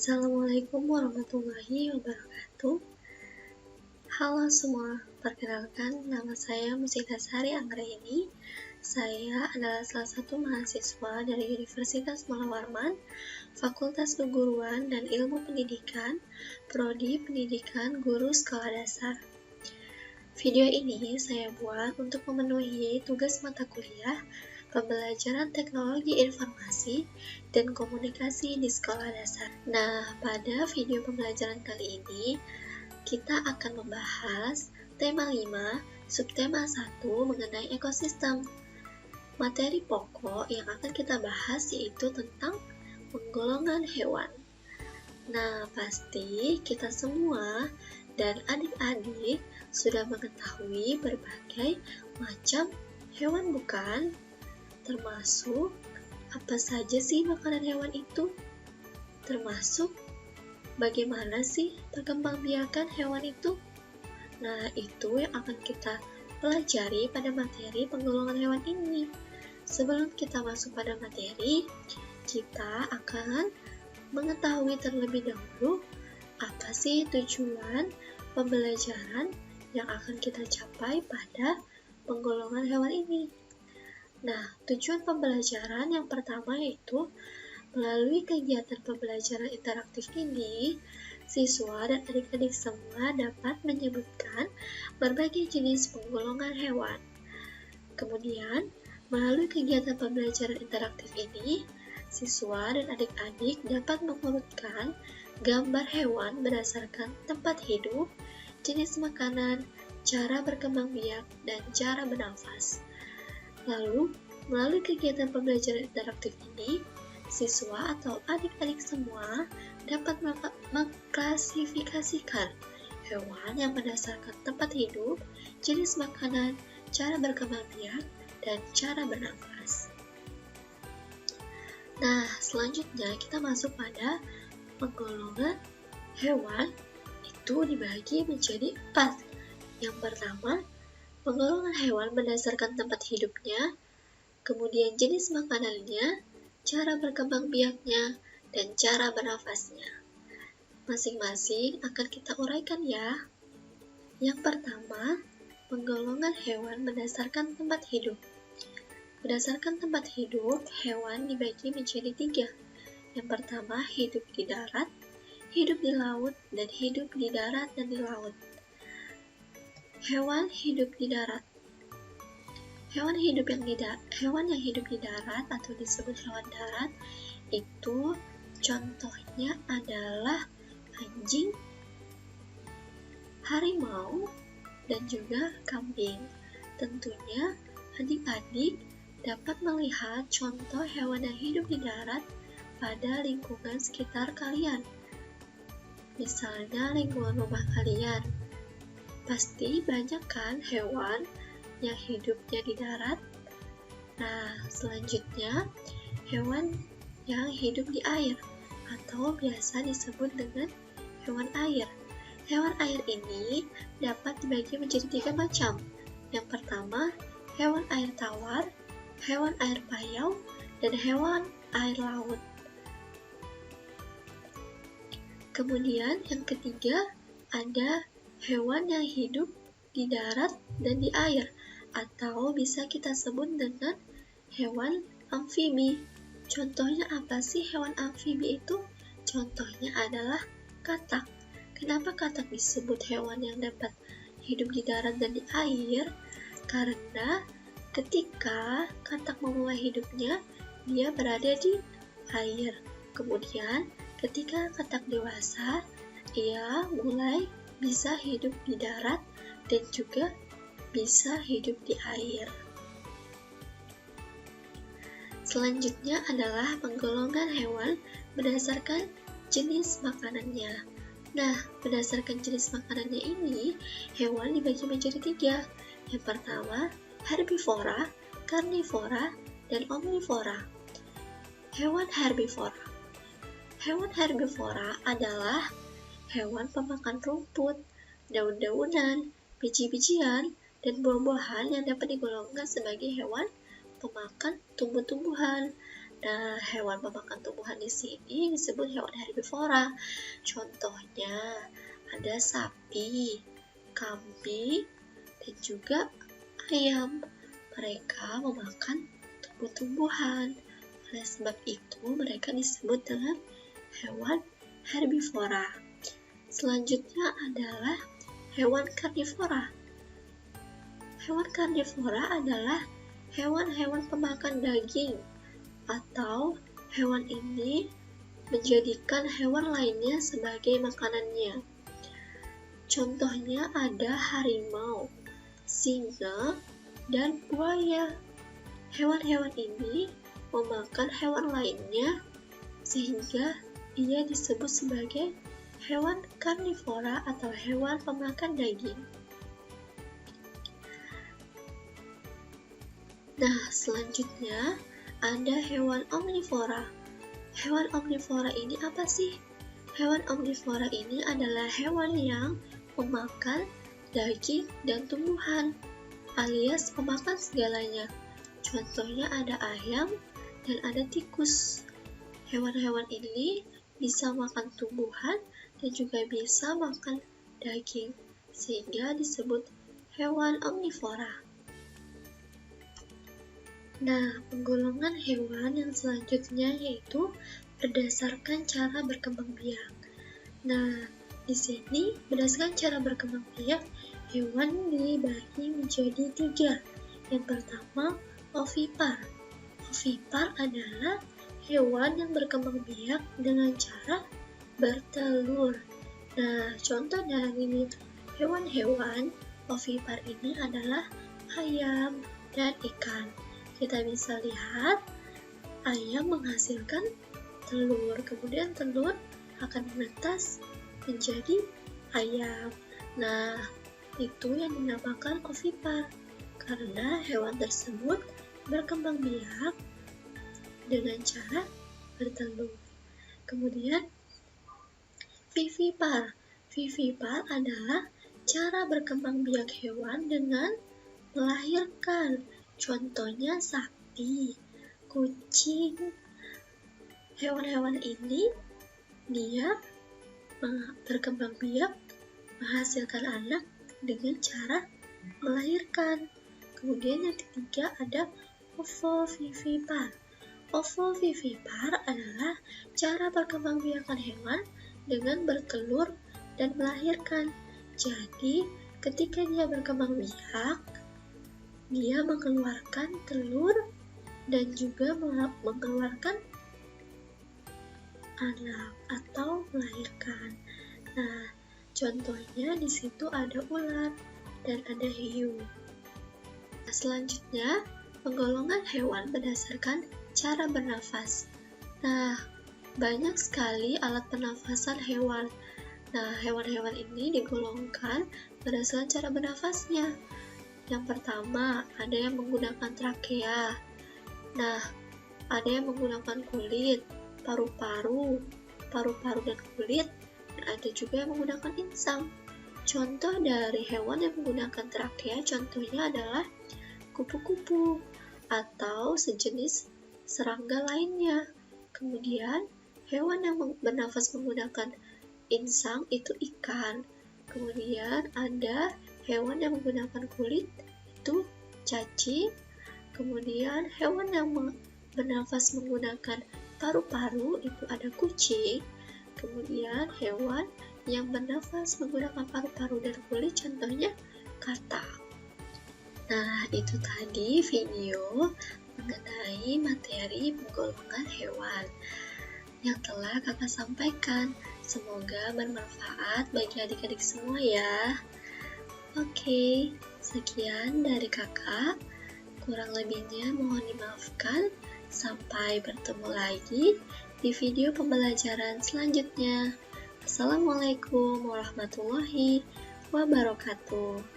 Assalamualaikum warahmatullahi wabarakatuh. Halo semua, perkenalkan nama saya Musida Sari Anggraini. Saya adalah salah satu mahasiswa dari Universitas Mula Warman, Fakultas Keguruan dan Ilmu Pendidikan, Prodi Pendidikan Guru Sekolah Dasar. Video ini saya buat untuk memenuhi tugas mata kuliah Pembelajaran Teknologi Informasi dan Komunikasi di Sekolah Dasar. Nah, pada video pembelajaran kali ini, kita akan membahas tema 5, subtema 1 mengenai ekosistem. Materi pokok yang akan kita bahas yaitu tentang penggolongan hewan. Nah, pasti kita semua dan adik-adik sudah mengetahui berbagai macam hewan, bukan? Termasuk apa saja sih makanan hewan itu? Termasuk bagaimana sih perkembangbiakan hewan itu? Nah, itu yang akan kita pelajari pada materi penggolongan hewan ini. Sebelum kita masuk pada materi, kita akan mengetahui terlebih dahulu apa sih tujuan pembelajaran yang akan kita capai pada penggolongan hewan ini. Nah, tujuan pembelajaran yang pertama yaitu melalui kegiatan pembelajaran interaktif ini, siswa dan adik-adik semua dapat menyebutkan berbagai jenis penggolongan hewan. Kemudian, melalui kegiatan pembelajaran interaktif ini, siswa dan adik-adik dapat mengurutkan gambar hewan berdasarkan tempat hidup, jenis makanan, cara berkembang biak, dan cara bernafas. Lalu, melalui kegiatan pembelajaran interaktif ini, siswa atau adik-adik semua dapat mengklasifikasikan hewan yang berdasarkan tempat hidup, jenis makanan, cara berkembang biak, dan cara bernafas. Nah, selanjutnya kita masuk pada penggolongan hewan. Itu dibagi menjadi 4. Yang pertama, penggolongan hewan berdasarkan tempat hidupnya, kemudian jenis makanannya, cara berkembang biaknya, dan cara bernafasnya. Masing-masing akan kita uraikan ya. Yang pertama, penggolongan hewan berdasarkan tempat hidup. Berdasarkan tempat hidup, hewan dibagi menjadi 3. Yang pertama, hidup di darat, hidup di laut, dan hidup di darat dan di laut. Hewan hidup di darat. Hewan yang hidup di darat atau disebut hewan darat itu contohnya adalah anjing, harimau, dan juga kambing. Tentunya adik-adik dapat melihat contoh hewan yang hidup di darat pada lingkungan sekitar kalian. Misalnya lingkungan rumah kalian. Pasti banyak kan hewan yang hidupnya di darat. Nah, selanjutnya hewan yang hidup di air atau biasa disebut dengan hewan air. Hewan air ini dapat dibagi menjadi 3 macam. Yang pertama, hewan air tawar, hewan air payau, dan hewan air laut. Kemudian yang ketiga, ada hewan yang hidup di darat dan di air, atau bisa kita sebut dengan hewan amfibi. Contohnya apa sih hewan amfibi itu? Contohnya adalah katak. Kenapa katak disebut hewan yang dapat hidup di darat dan di air? Karena ketika katak memulai hidupnya, dia berada di air. Kemudian ketika katak dewasa, ia mulai bisa hidup di darat dan juga bisa hidup di air. Selanjutnya adalah penggolongan hewan berdasarkan jenis makanannya. Nah, berdasarkan jenis makanannya ini, hewan dibagi menjadi 3. Yang pertama, herbivora, karnivora, dan omnivora. Hewan herbivora. Hewan herbivora adalah hewan pemakan rumput, daun-daunan, biji-bijian, dan buah-buahan yang dapat digolongkan sebagai hewan pemakan tumbuh-tumbuhan. Nah, hewan pemakan tumbuhan di sini disebut hewan herbivora. Contohnya ada sapi, kambing, dan juga ayam. Mereka memakan tumbuh-tumbuhan. Oleh sebab itu, mereka disebut dengan hewan herbivora. Selanjutnya adalah hewan karnivora. Hewan karnivora adalah hewan-hewan pemakan daging, atau hewan ini menjadikan hewan lainnya sebagai makanannya. Contohnya ada harimau, singa, dan buaya. Hewan-hewan ini memakan hewan lainnya sehingga ia disebut sebagai hewan karnivora atau hewan pemakan daging. Nah, selanjutnya ada hewan omnivora. Hewan omnivora ini apa sih? Hewan omnivora ini adalah hewan yang memakan daging dan tumbuhan, alias memakan segalanya. Contohnya ada ayam dan ada tikus. Hewan-hewan ini bisa makan tumbuhan dan juga bisa makan daging, sehingga disebut hewan omnivora. Nah, penggolongan hewan yang selanjutnya yaitu berdasarkan cara berkembang biak. Nah, di sini berdasarkan cara berkembang biak, hewan dibagi menjadi 3. Yang pertama, ovipar. Ovipar adalah hewan yang berkembang biak dengan cara bertelur. Nah, contoh dari hewan-hewan ovipar ini adalah ayam dan ikan. Kita bisa lihat ayam menghasilkan telur, kemudian telur akan menetas menjadi ayam. Nah, itu yang dinamakan ovipar karena hewan tersebut berkembang biak dengan cara bertelur. Kemudian vivipar. Vivipar adalah cara berkembang biak hewan dengan melahirkan. Contohnya sapi, kucing. Hewan-hewan ini dia berkembang biak menghasilkan anak dengan cara melahirkan. Kemudian yang ketiga ada ovovivipar. Ovovivipar adalah cara berkembang biakan hewan dengan bertelur dan melahirkan. Jadi, ketika dia berkembang biak, dia mengeluarkan telur dan juga mengeluarkan anak atau melahirkan. Nah, contohnya di situ ada ular dan ada hiu. Selanjutnya, penggolongan hewan berdasarkan cara bernafas. Nah, banyak sekali alat pernafasan hewan. Nah, hewan-hewan ini digolongkan berdasarkan cara bernafasnya. Yang pertama, ada yang menggunakan trakea. Nah, ada yang menggunakan kulit, paru-paru dan kulit, dan ada juga yang menggunakan insang. Contoh dari hewan yang menggunakan trakea contohnya adalah kupu-kupu atau sejenis serangga lainnya. Kemudian, hewan yang bernafas menggunakan insang itu ikan. Kemudian ada hewan yang menggunakan kulit itu cacing. Kemudian hewan yang bernafas menggunakan paru-paru itu ada kucing. Kemudian hewan yang bernafas menggunakan paru-paru dan kulit contohnya katak. Nah, itu tadi video mengenai materi penggolongan hewan yang telah kakak sampaikan. Semoga bermanfaat bagi adik-adik semua ya. Oke, sekian dari kakak. Kurang lebihnya mohon dimaafkan. Sampai bertemu lagi di video pembelajaran selanjutnya. Assalamualaikum warahmatullahi wabarakatuh.